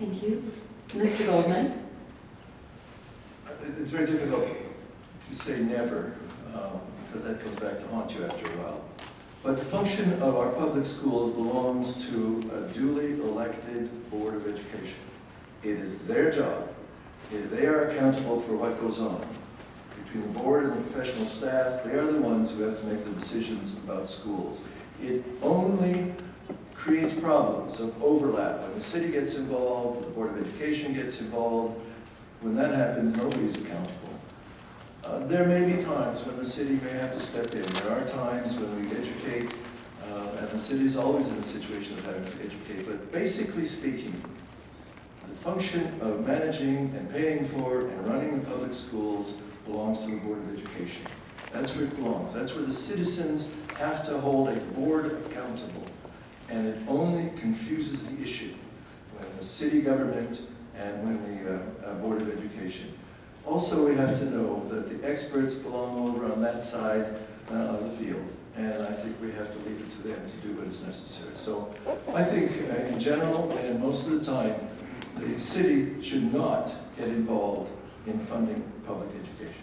Thank you. Mr. Goldman? It's very difficult to say never, because that comes back to haunt you after a while. But the function of our public schools belongs to a duly elected Board of Education. It is their job. They are accountable for what goes on. Between the board and the professional staff, they are the ones who have to make the decisions about schools. It only creates problems of overlap. When the city gets involved, the Board of Education gets involved. When that happens, nobody's accountable. There may be times when the city may have to step in. There are times when we educate, and the city is always in a situation of having to educate. But basically speaking, the function of managing and paying for and running the public schools belongs to the Board of Education. That's where it belongs. That's where the citizens have to hold a board accountable. And it only confuses the issue when the city government and when the Board of Education. Also, we have to know that the experts belong over on that side of the field. And I think we have to leave it to them to do what is necessary. So I think in general and most of the time, the city should not get involved in funding public education.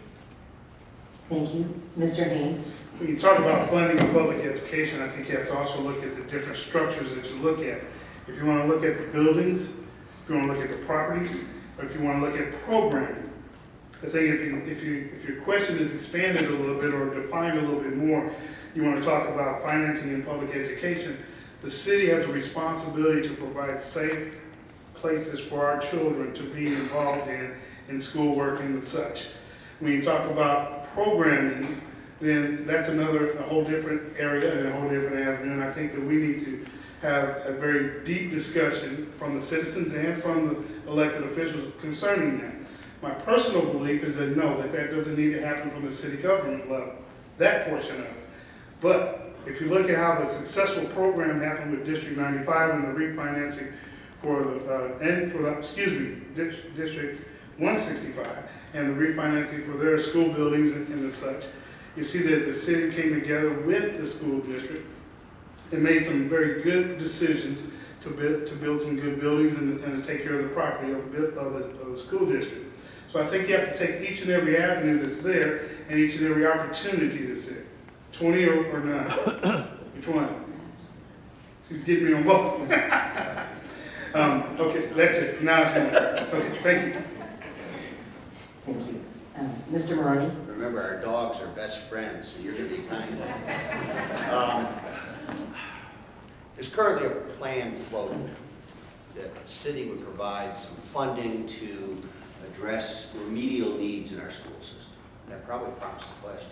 Thank you. Mr. Haynes? When you talk about funding public education, I think you have to also look at the different structures that you look at. If you want to look at the buildings, if you want to look at the properties, or if you want to look at programming, I think if your question is expanded a little bit or defined a little bit more, you want to talk about financing in public education, the city has a responsibility to provide safe places for our children to be involved in schoolwork and such. When you talk about programming, then that's a whole different area and a whole different avenue, and I think that we need to have a very deep discussion from the citizens and from the elected officials concerning that. My personal belief is that no, that doesn't need to happen from the city government level, that portion of it. But if you look at how the successful program happened with District 95 and the refinancing for District 165 and the refinancing for their school buildings and such, you see that the city came together with the school district and made some very good decisions to build some good buildings and to take care of the property of the school district. So I think you have to take each and every avenue that's there and each and every opportunity that's there. 20 or 9? Which one? She's getting me on both. Okay, that's it. Now it's on. Okay, thank you. Thank you. Mr. Maroney? Remember, our dogs are best friends, so you're going to be kind. There's currently a plan floating that the city would provide some funding to address remedial needs in our school system. That probably prompts the question.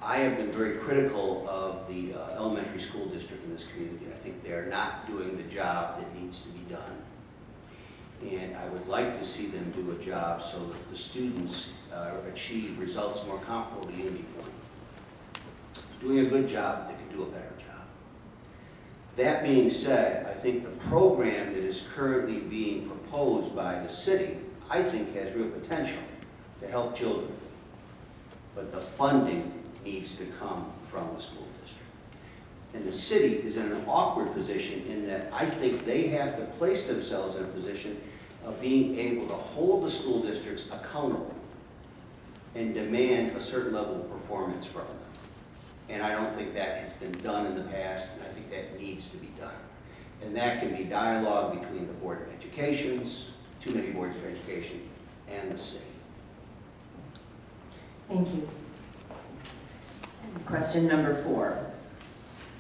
I have been very critical of the elementary school district in this community. I think they're not doing the job that needs to be done. And I would like to see them do a job so that the students achieve results more comparable to Unity Point. Doing a good job, they could do a better job. That being said, I think the program that is currently being proposed by the city, I think has real potential to help children. But the funding needs to come from the school district. And the city is in an awkward position in that I think they have to place themselves in a position of being able to hold the school districts accountable and demand a certain level of performance from them. And I don't think that has been done in the past, and I think that needs to be done. And that can be dialogue between the Board of Educations, too many boards of education, and the city. Thank you. Question number 4.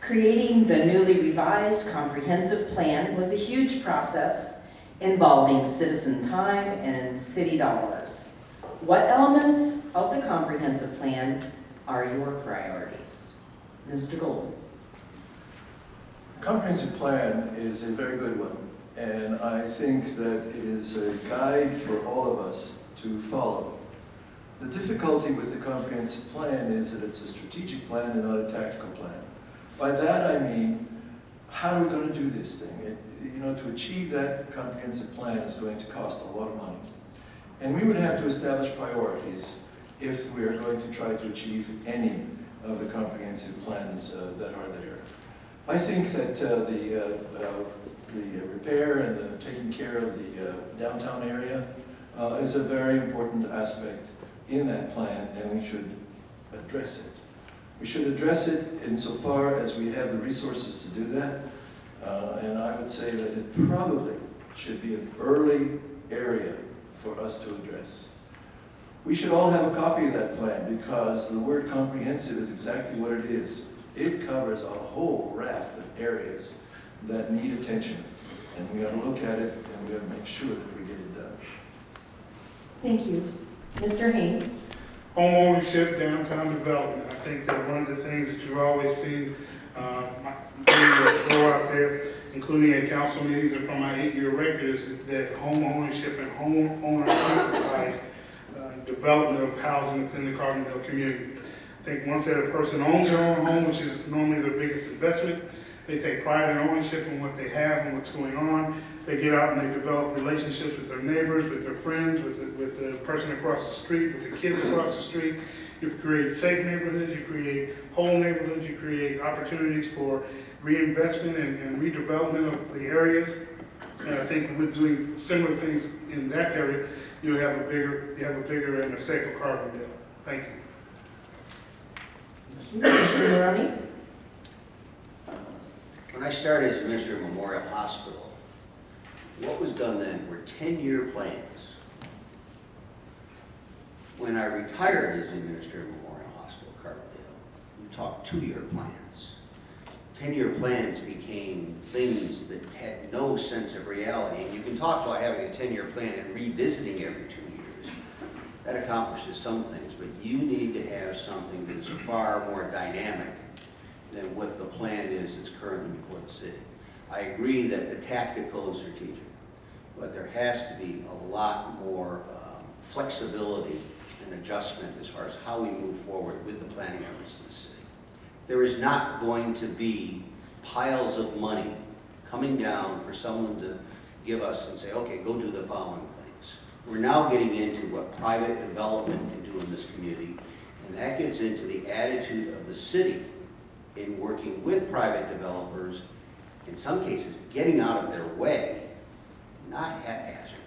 Creating the newly revised comprehensive plan was a huge process involving citizen time and city dollars. What elements of the comprehensive plan are your priorities? Mr. Gold. The comprehensive plan is a very good one, and I think that it is a guide for all of us to follow. The difficulty with the comprehensive plan is that it's a strategic plan and not a tactical plan. By that I mean, how are we going to do this thing? To achieve that comprehensive plan is going to cost a lot of money. And we would have to establish priorities if we are going to try to achieve any of the comprehensive plans that are there. I think that the the repair and the taking care of the downtown area is a very important aspect in that plan, and we should address it. We should address it insofar as we have the resources to do that, and I would say that it probably should be an early area for us to address. We should all have a copy of that plan because the word comprehensive is exactly what it is. It covers a whole raft of areas that need attention, and we ought to look at it and we ought to make sure that we get it done. Thank you. Mr. Haynes? Home ownership, downtown development. I think that one of the things that you've always seen go out there, including at council meetings and from my 8-year record, is that home ownership and homeowner occupied development of housing within the Carbondale community. I think once that a person owns their own home, which is normally their biggest investment, they take pride in ownership in what they have and what's going on. They get out and they develop relationships with their neighbors, with their friends, with the person across the street, with the kids across the street. You create safe neighborhoods, you create whole neighborhoods, you create opportunities for reinvestment and redevelopment of the areas. And I think with doing similar things in that area, you have a bigger and a safer Carbondale. Thank you. Mr. Maroney? When I started as administrator of Memorial Hospital, what was done then were 10-year plans. When I retired as administrator of Memorial Hospital, Carbondale, we talked 2-year plans. 10-year plans became things that had no sense of reality. And you can talk about having a 10-year plan and revisiting every 2 years. That accomplishes some things, but you need to have something that is far more dynamic than what the plan is that's currently before the city. I agree that the tactical and strategic, but there has to be a lot more flexibility and adjustment as far as how we move forward with the planning efforts in the city. There is not going to be piles of money coming down for someone to give us and say, okay, go do the following things. We're now getting into what private development can do in this community, and that gets into the attitude of the city in working with private developers, in some cases getting out of their way, not haphazardly,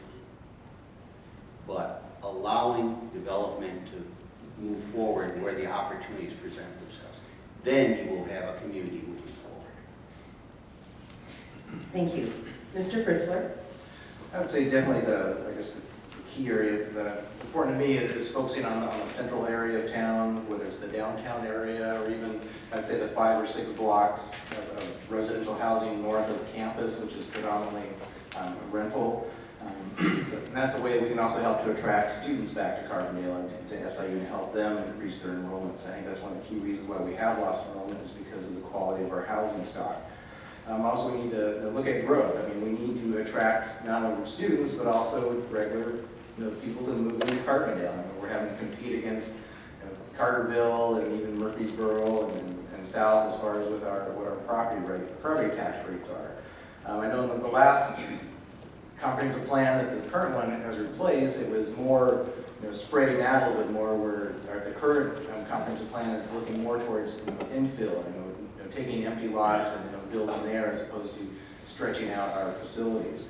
but allowing development to move forward where the opportunities present themselves. Then you will have a community moving forward. Thank you. Mr. Fritzler? I would say definitely the key area that's important to me is focusing on the central area of town, whether it's the downtown area or even, I'd say, the 5 or 6 blocks of residential housing north of the campus, which is predominantly rental. And that's a way we can also help to attract students back to Carbondale and to SIU and help them increase their enrollments. I think that's one of the key reasons why we have lost enrollment is because of the quality of our housing stock. Also, we need to look at growth. I mean, we need to attract not only students, but also regular people to move into Carbondale. I mean, we're having to compete against Carterville and even Murfreesboro and south as far as with what our property tax rates are. I know in the last comprehensive plan that the current one has replaced, it was more spreading out a little bit more, where the current comprehensive plan is looking more towards infill, taking empty lots and building there as opposed to stretching out our facilities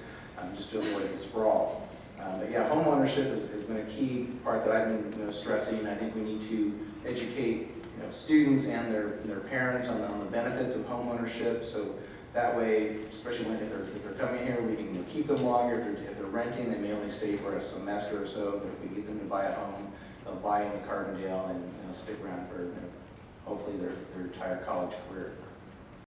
just to avoid the sprawl. But yeah, home ownership has been a key part that I've been stressing. I think we need to educate students and their parents on the benefits of home ownership. So that way, especially if they're coming here, we can keep them longer. If they're renting, they may only stay for a semester or so. But if we get them to buy a home, they'll buy into Carbondale and stick around for hopefully their entire college career.